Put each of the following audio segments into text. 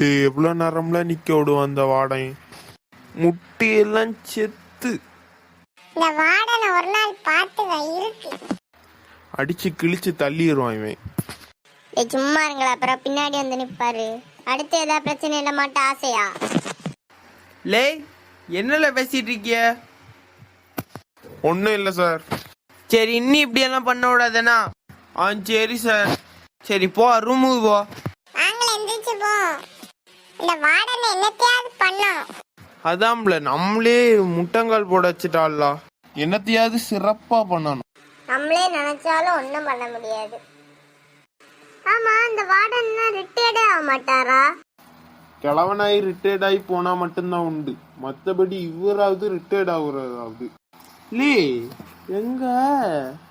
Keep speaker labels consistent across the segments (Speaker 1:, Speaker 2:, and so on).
Speaker 1: எவ்வளவு நேரம்ல நிக்க விடுவான் அந்த வாடகை, முட்டியெல்லாம் செத்து.
Speaker 2: இந்த வாடனை ஒரு நாள் பார்த்து இருக்கு,
Speaker 1: அடிச்சு கிழிச்சு தள்ளிடுவான் இவன்.
Speaker 2: சும்மா இருங்களா, அப்புறம் பின்னாடி வந்து நிப்பாரு. அடுத்து ஏதாவது பிரச்சனை இல்ல மாட்ட ஆசையா?
Speaker 3: லே என்னல பேசிட்டு இருக்கிய?
Speaker 1: ஒன்றும் இல்லை சார்.
Speaker 3: சரி இன்னும் இப்படி எல்லாம் பண்ண விடாதேனா? சரி சார். சரி போ, ரூமுக்கு போ.
Speaker 2: நாங்கள எந்திரிச்சு போ. இந்த வாடனை என்னத்தையாவது பண்ணோம்.
Speaker 1: அதான்ல நம்மளே முட்டங்கால் போட வச்சுட்டாள்ல, என்னத்தையாவது சிறப்பா பண்ணணும்.
Speaker 2: நம்மளே நினைச்சாலும் ஒன்றும் பண்ண முடியாது. ஆமா, இந்த வார்டன்னா ரிட்டையர்டே ஆக மாட்டாரா?
Speaker 1: கிழவனாயி ரிட்டையர்ட் ஆகி போனா மட்டும்தான் உண்டு, மற்றபடி இவராவது ரிட்டையர்ட் ஆகுறதாவது. இல்லே, எங்க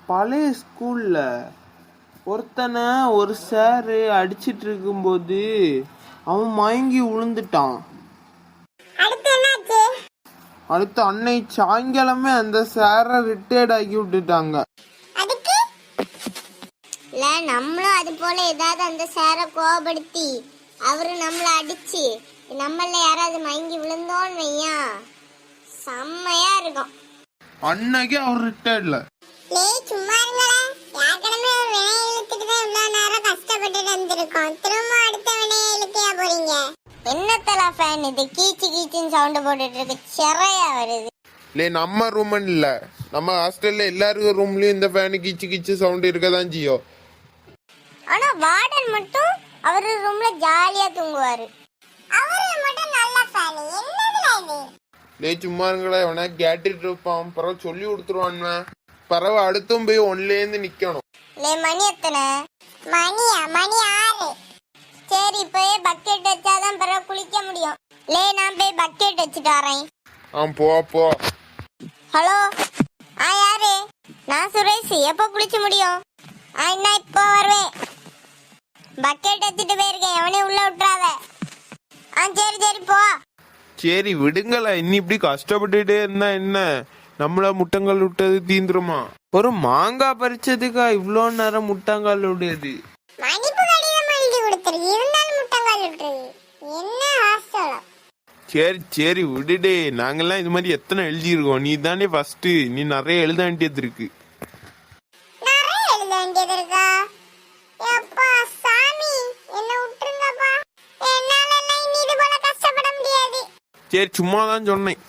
Speaker 1: பழைய ஸ்கூல்ல ஒருத்தனை ஒரு சாரு அடிச்சிட்டு இருக்கும்போது அவன் மயங்கி விழுந்துட்டான். அடுத்து அன்னை சாயங்காலமே அந்த சாரை ரிட்டையர்ட் ஆக்கி விட்டுட்டாங்க.
Speaker 2: இல்ல நம்மளும் அது போல ஏதாவது அந்த சாரை கோபப்படுத்தி அவரு நம்மள அடிச்சு நம்மள யாராவது மயங்கி விழுந்தோன்னு வையா, செம்மையா இருக்கும்.
Speaker 1: அன்னைக்கு அவர் ரிட்டையர்ட்ல.
Speaker 2: சும்மா இருங்களா, ஏற்கனவே ஒரு வினை இழுத்துட்டு தான் இவ்வளவு நேரம் கஷ்டப்பட்டு வந்திருக்கோம். திரும்ப அடுத்த வினையை இழுக்கையா போறீங்க? என்னத்தலா ஃபேன் இது கீச்சு கீச்சுன்னு சவுண்ட் போட்டுட்டு இருக்கு, சிறையா வருது.
Speaker 1: இல்லை நம்ம ரூம் இல்ல, நம்ம ஹாஸ்டல்ல எல்லாரும் ரூம்லயும் இந்த ஃபேன் கீச்சு கீச்சு சவுண்ட் இருக்கதான் செய்யும்.
Speaker 2: ஆனா வார்டன் மட்டும் அவரு ரூம்ல ஜாலியா தூங்குவாரு. அவரு மட்டும் நல்ல ஃபேன். என்னதுல இது?
Speaker 1: சும்மா இருங்களா, இவனா கேட்டுட்டு இருப்பான், பரவ சொல்லி கொடுத்துருவான். பரவ அடுத்தும் போய் ஒன்லேருந்து நிக்கணும்.
Speaker 2: மணி எத்தனை? மணி 6. சரி, இப்பயே பக்கெட் வச்சாதான் பிறகு குளிக்க முடியும். நான் போய் பக்கெட் வச்சுட்டு வரேன்.
Speaker 1: போ.
Speaker 2: ஹலோ, யாரு? நான் சுரேஷ். எப்போ குளிச்சு முடியும்? என்ன இப்போ வருவேன். பக்கெட் வச்சுட்டு போயிருக்கேன், எவனையும் உள்ள விட்டுறாத. சரி போ.
Speaker 1: சரி விடுங்களா, இன்னி இப்படி கஷ்டப்பட்டுட்டே இருந்தா என்ன, நம்மள முட்டங்கால் விட்டது தீந்துருமா? ஒரு மாங்காய் பறிச்சதுக்கா இவ்வளோ நேரம் முட்டங்கால் விடுது? சரி விடுடே, நாங்கெல்லாம் இது மாதிரி எத்தனை எழுதிருக்கோம், நீ தானே ஃபர்ஸ்ட், நீ நிறைய எழுத வேண்டியது இருக்கு. சரி சும்மா தான் சொன்னேன்.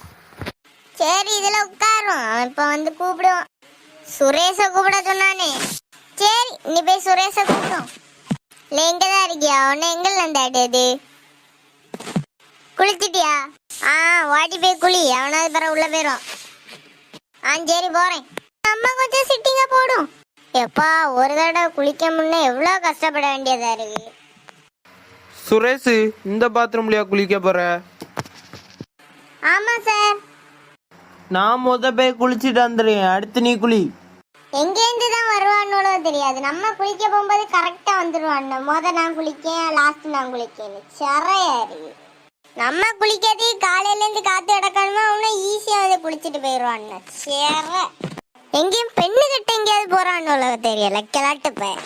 Speaker 2: சரி இதுல உட்காரும், இப்ப வந்து கூப்பிடுவோம். சுரேஷ கூப்பிட சொன்னானே. சரி நீ போய் சுரேஷ கூப்பிடும். எங்கதான் இருக்கியா? உன்ன எங்கல இருந்தாடு? குளிச்சிட்டியா? வாடி போய் குளி, அவனாவது பிற உள்ள போயிரும். சரி போறேன். அம்மா கொஞ்சம் சிட்டிங்க போடும். எப்பா ஒரு தடவை குளிக்க முன்னே எவ்வளவு கஷ்டப்பட வேண்டியதா இருக்கு.
Speaker 3: சுரேஷ், இந்த பாத்ரூம்லயா குளிக்க போற?
Speaker 2: ஆமா சார்.
Speaker 3: நான் போய் குளிச்சுட்டு வந்துடுறேன், அடுத்து நீ குளி.
Speaker 2: எங்கேருந்து தான் வருவான்னு தெரியாது, நம்ம குளிக்க போகும்போது கரெக்டா வந்துருவான். நான் குளிக்கேன், லாஸ்ட் நான் குளிக்கேன், சிறையா இருக்கு. நம்ம குளிக்கிறது காலையில இருந்து காத்து கிடக்கணுமா, அவனும் ஈஸியா வந்து குளிச்சுட்டு போயிடுவான். சிறை. எங்கேயும் பெண்ணு கிட்ட எங்கேயாவது போறான்னு தெரியல, கிளாட்டு போய்.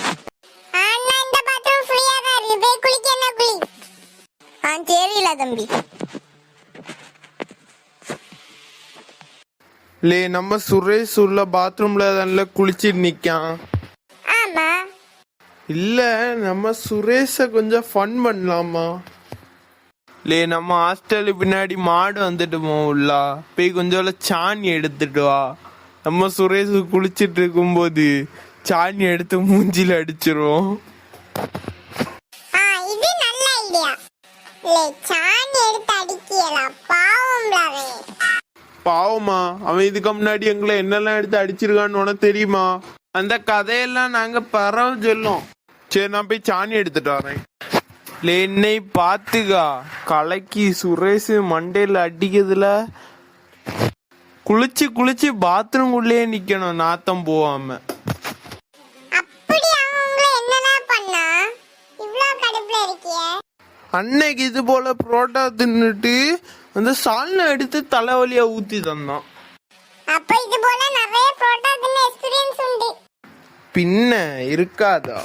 Speaker 2: சரியில்ல தம்பி.
Speaker 1: நம்ம சுரேஷ் உள்ள பாத்ரூம்ல தானே குளிச்சிட்டு நிக்கான்.
Speaker 2: ஆமா.
Speaker 1: இல்ல நம்ம சுரேஷ கொஞ்சம் ஃபன் பண்ணலாமா? நம்ம ஹாஸ்டலு பின்னாடி மாடு வந்துட்டு உள்ள போய் கொஞ்சம் சாணி எடுத்துட்டு வா. நம்ம சுரேஷ் குளிச்சிட்டு இருக்கும்போது சாணி எடுத்து மூஞ்சில அடிச்சிரும்.
Speaker 2: இது நல்ல ஐடியா. சாணி எடுத்து அடிக்கலாம்,
Speaker 1: பாவமா, அவன் இதுக்கு முன்னாடி எங்களை என்னெல்லாம் எடுத்து அடிச்சிருக்கான்னு உனக்கு தெரியுமா? அந்த கதையெல்லாம் நாங்க பரவ சொல்லும். சரி நான் போய் சாணி எடுத்துட்டு வரேன். என்னை பாத்துக்கா, கலக்கி சுரேஷ் மண்டையில அடிக்கிறதுல குளிச்சு குளிச்சு பாத்ரூம் உள்ளே நிக்கணும், நாத்தம் போவாம. அன்னைக்கு இது போல புரோட்டா தின்னுட்டு அந்த சால்னை எடுத்து தலைவலியா ஊத்தி தந்தான். பின்ன இருக்காதா?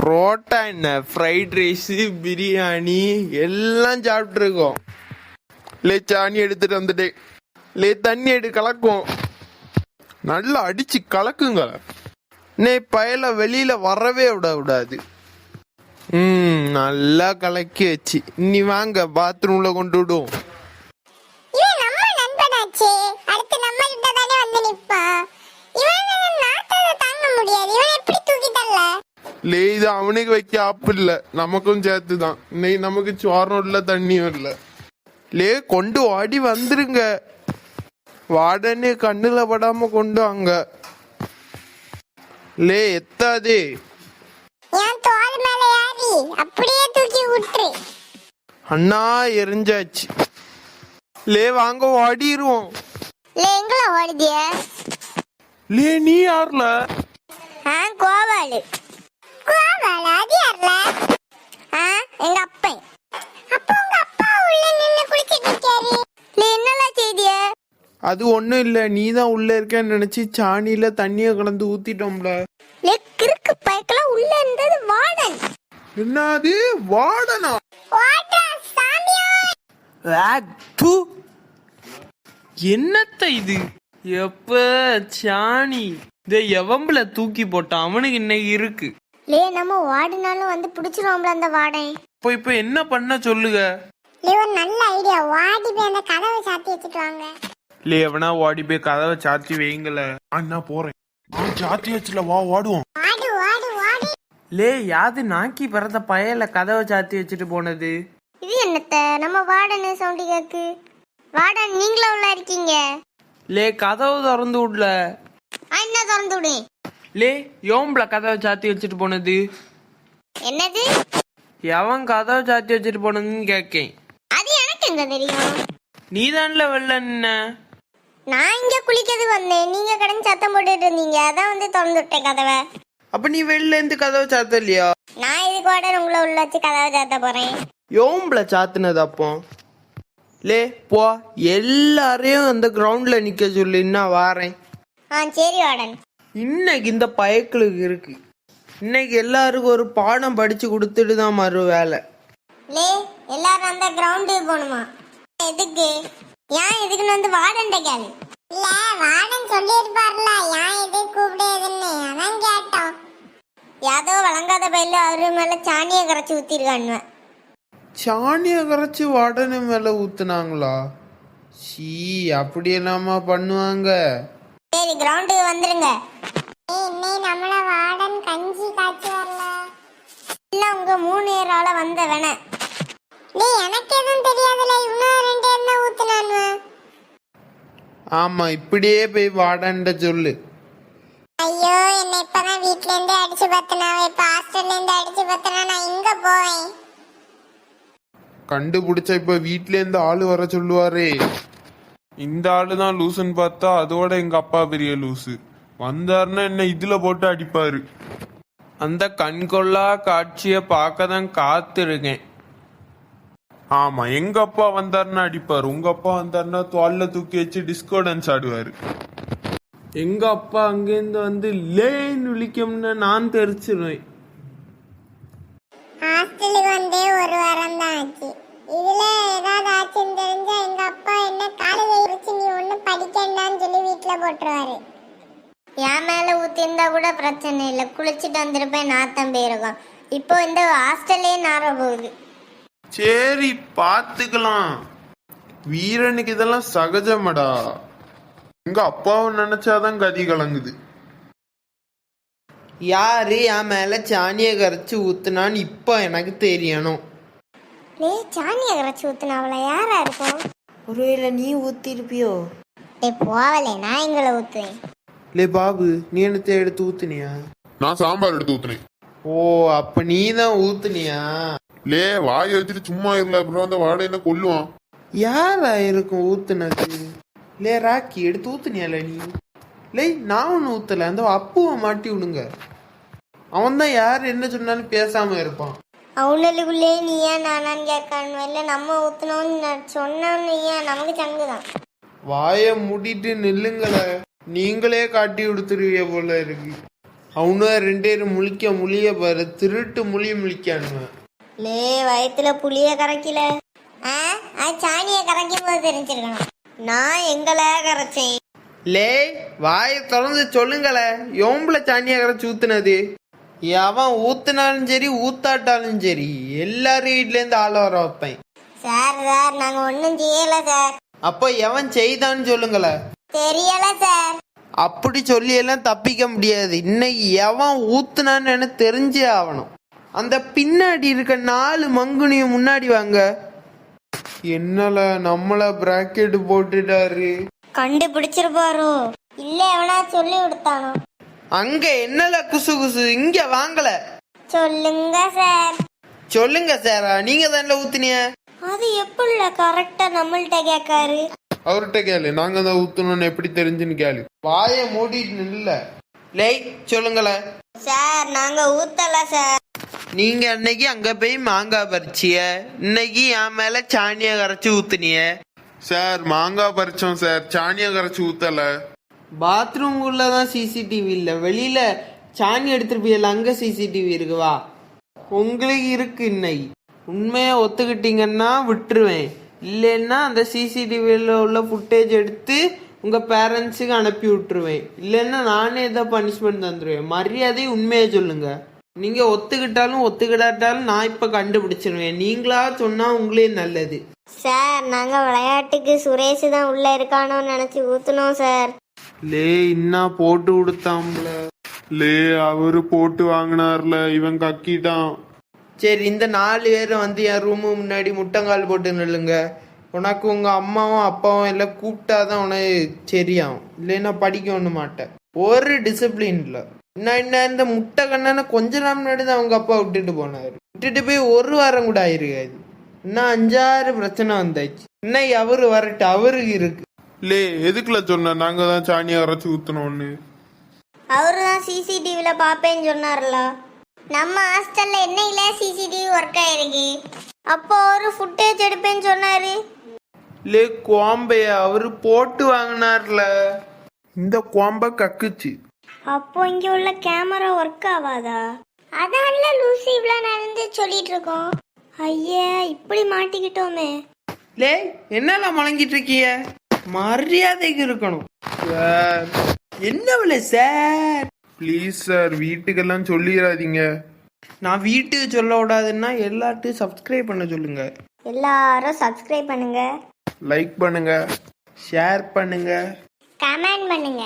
Speaker 1: புரோட்டா என்ன, ஃப்ரைட் ரைஸ், பிரியாணி எல்லாம் சாப்பிட்டுருக்கோம். லே சாணி எடுத்துட்டு வந்துட்டேன். லே தண்ணி எடு, கலக்கும். நல்லா அடிச்சு கலக்குங்க. நே பயல வெளியில வரவே விடாது. நல்லா கலக்கி வச்சு நீ வாங்க பாத்ரூம்ல கொண்டு விடுவோம்.
Speaker 2: இவன் நம்ம நண்பனாச்சே, அடுத்து நம்ம கிட்ட தானே வந்து நிப்பா. இவன் நாட்டை தாங்க முடியாது, இவன் எப்படி தூக்கி தரல?
Speaker 1: லே இது அவனுக்கு வைக்க ஆப்பு இல்ல, நமக்கும் சேர்த்துதான். நீ நமக்கு சோறும் இல்ல தண்ணியும் இல்ல. லே கொண்டு ஓடி வந்துருங்க. வாடனே கண்ணுல படாம கொண்டு வாங்க. லே எத்தாதே.
Speaker 2: என் தோள் மேல ஏறி அப்படியே தூக்கி விட்டுரு.
Speaker 1: அண்ணா எரிஞ்சாச்சு. லே வாங்க ஓடிடுவோம்.
Speaker 2: லே எங்கள ஓடுதிய?
Speaker 1: லே நீ யார்ல?
Speaker 2: கோவாளு. கோவாளு அது யார்ல? எங்க அப்பன். அப்போ உங்க அப்பா உள்ள நின்னு குளிச்சிட்டு இருக்காரு. லே என்னலாம் செய்திய?
Speaker 1: அது ஒண்ணும் இல்ல, நீ தான் உள்ள இருக்கேன்னு நினைச்சு சாணியில தண்ணிய கலந்து ஊத்திட்டோம்ல.
Speaker 2: லே கிறுக்கு பைக்கல உள்ள இருந்தது வார்டன்.
Speaker 1: என்னது வார்டனா?
Speaker 2: வார்டன் சாமியா.
Speaker 3: என்னத்த இது? எப்ப சாணி இதை எவம்புல தூக்கி போட்டான், அவனுக்கு இன்னைக்கு இருக்கு.
Speaker 2: லே நம்ம வார்டனாலும் வந்து பிடிச்சிருவோம்ல அந்த வார்டன்.
Speaker 3: இப்ப என்ன பண்ண சொல்லுங்க.
Speaker 2: லே ஒரு நல்ல ஐடியா, வாடி போய் அந்த கதவை சாத்தி வச்சுட்டு வாங்க.
Speaker 1: லே எவனா ஓடி போய் கதவை சாத்தி வைங்கள. அண்ணா போறேன். சாத்தி வச்சுல வா ஓடுவோம்.
Speaker 2: வாடு வாடு வாடு.
Speaker 3: லே யாது நாக்கி பிறந்த பயல கதவை சாத்தி வச்சுட்டு போனது?
Speaker 2: இது என்னத்த நம்ம வார்டன் சவுண்ட் கேக்கு? வார்டன் நீங்களா உள்ள இருக்கீங்க?
Speaker 3: லே கதவு திறந்து விடல.
Speaker 2: என்ன திறந்து விடு?
Speaker 3: லே யோம்புல கதவை சாத்தி வச்சுட்டு போனது?
Speaker 2: என்னது?
Speaker 3: எவன் கதவை சாத்தி வச்சுட்டு போனதுன்னு கேக்கேன்.
Speaker 2: அது எனக்கு எங்க தெரியும்?
Speaker 3: நீதான்ல வெள்ள நின்ன.
Speaker 2: நான் இங்க குளிக்கிறது வந்தேன், நீங்க கடந்து சத்தம் போட்டுட்டு இருந்தீங்க, அதான் வந்து திறந்து விட்டேன் கதவை.
Speaker 3: அப்ப நீ வெளில இருந்து கதவை சாத்தலையா?
Speaker 2: நான் இதுக்கு வார்டன் உங்களை உள்ள வச்சு கதவை சாத்த போறேன்.
Speaker 3: யோம்புல சாத்துனது அப்போ. லே போ, எல்லாரையும் அந்த கிரவுண்ட்ல நிக்க சொல்லி நான் வாரேன்.
Speaker 2: சரி வார்டன்.
Speaker 3: இன்னைக்கு இந்த பயக்களுக்கு இருக்கு. இன்னைக்கு எல்லாருக்கும் ஒரு பாடம் படிச்சு கொடுத்துட்டு தான் மறு வேலை.
Speaker 2: லே எல்லாரும் அந்த கிரவுண்டுக்கு போகணுமா? எதுக்கு? ஏன் எதுக்குன்னு வந்து வார்டன் கேளு. இல்ல வார்டன் சொல்லியிருப்பார்ல ஏன் எது கூப்பிடுதுன்னு, அதான் கேட்டோம். யாதோ வழங்காத பயில அவரு மேல சாணியை கரைச்சி ஊத்திருக்கானுவ.
Speaker 1: சாணிய கரைச்சு வாடனை மேல ஊத்துனாங்களா? சீ, அப்படி எல்லாமா பண்ணுவாங்க?
Speaker 2: சரி கிரவுண்டுக்கு வந்துருங்க. இன்னைக்கு நம்மள வார்டன் கஞ்சி காய்ச்சி வரல. இல்ல உங்க 3 ஏரால வந்த வேண. டேய் எனக்கு எதுவும் தெரியாதுல, இன்னும் 2 என்ன ஊத்துனானு.
Speaker 1: ஆமா, இப்படியே போய் வாடன்ட சொல்லு.
Speaker 2: ஐயோ என்ன இப்பதான் வீட்ல இருந்து அடிச்சு பத்தனா, இப்ப ஹாஸ்டல்ல இருந்து அடிச்சு பத்தனா, நான் எங்க போவேன்?
Speaker 1: கண்டுபிடிச்சா இப்ப வீட்ல இருந்து ஆளு வர சொல்லுவாரே. இந்த ஆளு தான் லூசுன்னு பார்த்தா அதோட எங்க அப்பா பெரிய லூசு. வந்தாருன்னா என்ன இதுல போட்டு அடிப்பாரு.
Speaker 3: அந்த கண்கொள்ளா காட்சியை பார்க்க தான் காத்திருக்கேன்.
Speaker 1: ஆமா, எங்க அப்பா வந்தாருன்னா அடிப்பாரு. உங்க அப்பா வந்தாருன்னா தோல்ல தூக்கி வச்சு டிஸ்கோ டான்ஸ் ஆடுவாரு.
Speaker 3: எங்க அப்பா அங்கேருந்து வந்து லேன்னு விழிக்கும்னு நான் தெரிச்சிருவேன்.
Speaker 2: ஹாஸ்டலுக்கு வந்து 1 வாரம் தான் ஆச்சு. இதுல ஏதாவது ஆச்சுன்னு தெரிஞ்சா எங்க அப்பா என்ன காலையில வச்சு நீ ஒன்னும் படிக்கண்டான்னு சொல்லி வீட்டுல போட்டுருவாரு. என் மேல ஊத்திருந்தா கூட பிரச்சனை இல்லை, குளிச்சுட்டு வந்திருப்பேன், நாத்தம் போயிருக்கோம். இப்போ இந்த ஹாஸ்டல்லே நார போகுது.
Speaker 1: சரி பாத்துக்கலாம். வீரனுக்கு இதெல்லாம் சகஜமடா. எங்க அப்பாவை நினைச்சாதான் கதி கலங்குது.
Speaker 3: யாரு என் மேல சாணியை கரைச்சு ஊத்துனான்னு இப்ப எனக்கு தெரியணும்.
Speaker 2: நீ சாணியை கரைச்சி ஊத்துனாவள யாரா இருக்கும்?
Speaker 3: ஒருவேளை நீ ஊத்திருப்பியோ?
Speaker 2: போவலே, நான் எங்களை ஊத்துவேன்.
Speaker 1: லே பாபு, நீ என்னத்தை எடுத்து ஊத்துனியா?
Speaker 4: நான் சாம்பார் எடுத்து ஊத்துனேன்.
Speaker 1: ஓ, அப்ப நீ தான் ஊத்துனியா?
Speaker 4: லே வாயை வச்சுட்டு சும்மா இருல, அப்புறம் அந்த வாடை என்ன கொல்லுவான்.
Speaker 1: யாரா இருக்கும் ஊத்துனது? லே ராக்கி, எடுத்து ஊத்துனியால நீ? லே நான் ஒண்ணு ஊத்தல, அந்த அப்புவை மாட்டி விடுங்க. அவன் தான் யார் என்ன சொன்னாலும் பேசாம இருப்பான்.
Speaker 2: அவனுக்குள்ளே நீ ஏன் நானான்னு கேட்கணும். இல்லை நம்ம ஊத்தணும்னு சொன்னோன்னு ஏன் நமக்கு சங்குதான்.
Speaker 1: வாய மூடிட்டு நில்லுங்கள, நீங்களே காட்டி கொடுத்துருவிய போல இருக்கு.
Speaker 3: அவனும் 2 பேரும் முழிய பாரு, திருட்டு முழிக்கானுவன்.
Speaker 2: லே வயித்துல புளிய கரைக்கல. சாணிய கரைக்கும் போது தெரிஞ்சிருக்கணும். நான் எங்கள கரைச்சேன்.
Speaker 3: லே வாயை திறந்து சொல்லுங்களே, யோம்புல சாணியை கரைச்சி ஊத்துனது? அவன் ஊத்துனாலும் சரி ஊத்தாட்டாலும் சரி எல்லாரும் வீட்ல இருந்து ஆள வர வைப்பேன்.
Speaker 2: சார் நாங்க ஒண்ணும் செய்யல சார்.
Speaker 3: அப்போ எவன் செய்தான்னு சொல்லுங்களே.
Speaker 2: தெரியல சார்.
Speaker 3: அப்படி சொல்லி எல்லாம் தப்பிக்க முடியாது. இன்னைக்கு எவன் ஊத்துனான்னு எனக்கு தெரிஞ்சே ஆகணும். அந்த பின்னாடி இருக்க 4 மங்குனியும் முன்னாடி வாங்க.
Speaker 1: என்னல நம்மள பிராக்கெட் போட்டுட்டாரு.
Speaker 2: கண்டுபிடிச்சிருப்பாரோ இல்ல எவனா சொல்லி கொடுத்தானோ.
Speaker 3: அங்க என்னல குசு குசு, இங்க வாங்கல.
Speaker 2: சொல்லுங்க சார்.
Speaker 3: சொல்லுங்க சாரா, நீங்க தானே ஊத்துனிய.
Speaker 2: அது எப்படி கரெக்டா நம்மள்ட்ட கேட்காரு?
Speaker 1: அவர்கிட்ட கேளு, நாங்க தான் ஊத்தணும்னு எப்படி தெரிஞ்சுன்னு கேளு.
Speaker 3: வாயை மூடிட்டு நில்ல. லே சொல்லுங்களே.
Speaker 2: சார் நாங்க ஊத்தல சார்.
Speaker 3: நீங்க அன்னைக்கு அங்க போய் மாங்காய் பறிச்சிய, இன்னைக்கு என் மேல சாணியை கரைச்சி ஊத்துனிய.
Speaker 1: சார் மாங்காய் பறிச்சோம் சார், சாணியை கரைச்சி ஊத்தல.
Speaker 3: பாத்ரூம் உள்ளதான் சிசிடிவி இல்ல, வெளியில சாணி எடுத்துருப்பீங்கல்ல, அங்க சிசிடிவி இருக்குவா. உங்களுக்கு இருக்கு. இன்னைக்கு உண்மையை ஒத்துக்கிட்டீங்கன்னா விட்டுருவேன், இல்லைன்னா அந்த சிசிடிவியில் உள்ள ஃபுட்டேஜ் எடுத்து உங்க பேரண்ட்ஸுக்கு அனுப்பி விட்டுருவேன், இல்லைன்னா நானே ஏதோ பனிஷ்மெண்ட் தந்துடுவேன். மரியாதை உண்மையை சொல்லுங்க. நீங்க ஒத்துக்கிட்டாலும் ஒத்துக்கிட்டாலும் நான் இப்ப கண்டுபிடிச்சிருவேன். நீங்களா சொன்னா உங்களே நல்லது.
Speaker 2: சார் நாங்க விளையாட்டுக்கு சுரேஷ் தான் உள்ள இருக்கானோன்னு நினைச்சு ஊத்துனோம் சார்.
Speaker 1: லே இன்னா போட்டு கொடுத்தாம்ல. லே அவரு போட்டு வாங்கினார்ல, இவன் கக்கிட்டான்.
Speaker 3: சரி, இந்த 4 பேரும் வந்து என் ரூமு முன்னாடி முட்டங்கால் போட்டு நில்லுங்க. உனக்கு உங்க அம்மாவும் அப்பாவும் எல்லாம் கூப்பிட்டாதான் உனக்கு சரியாகும், இல்லைன்னா படிக்க ஒண்ணு மாட்டேன். ஒரு டிசிப்ளின் இல்லை. என்ன இந்த முட்டை கண்ணனை கொஞ்ச நாள் முன்னாடி தான் அவங்க அப்பா விட்டுட்டு போனாரு. விட்டுட்டு போய் 1 வாரம் கூட ஆயிருக்காது. இன்னும் 5-6 பிரச்சனை வந்தாச்சு. இன்னும் அவரு வரட்டு, அவருக்கு இருக்கு.
Speaker 1: லே எதுக்குல சொன்ன நாங்க தான் சாணியை கரைச்சி ஊத்தணும்னு?
Speaker 2: அவரு தான் சிசிடிவில பாப்பேன்னு சொன்னார்ல. நம்ம ஹாஸ்டல்ல என்னையில சிசிடிவி ஒர்க் ஆயிருக்கு. அப்போ ஒரு ஃபுட்டேஜ் எடுப்பேன்னு சொன்னாரு.
Speaker 3: லே கோம்பைய அவரு போட்டு வாங்கினார்ல,
Speaker 1: இந்த கோம்ப கக்குச்சு.
Speaker 2: அப்போ இங்க உள்ள கேமரா ஒர்க் ஆகாதா? அதான்ல லூசி இவ்வளவு நடந்து சொல்லிட்டு இருக்கோம். ஐயா இப்படி மாட்டிக்கிட்டோமே.
Speaker 3: லே என்னெல்லாம் முழங்கிட்டு இருக்கீங்க? மரியாதைக்கு இருக்கணும்
Speaker 1: சார்.
Speaker 3: என்ன சார்?
Speaker 1: ப்ளீஸ் சார், வீட்டுக்கெல்லாம் சொல்லிடாதீங்க.
Speaker 3: நான் வீட்டுக்கு சொல்ல விடாதுன்னா எல்லாத்தையும் சப்ஸ்கிரைப் பண்ண சொல்லுங்க.
Speaker 2: எல்லாரும் சப்ஸ்கிரைப் பண்ணுங்க,
Speaker 1: லைக் பண்ணுங்க,
Speaker 3: ஷேர் பண்ணுங்க,
Speaker 2: கமெண்ட் பண்ணுங்க.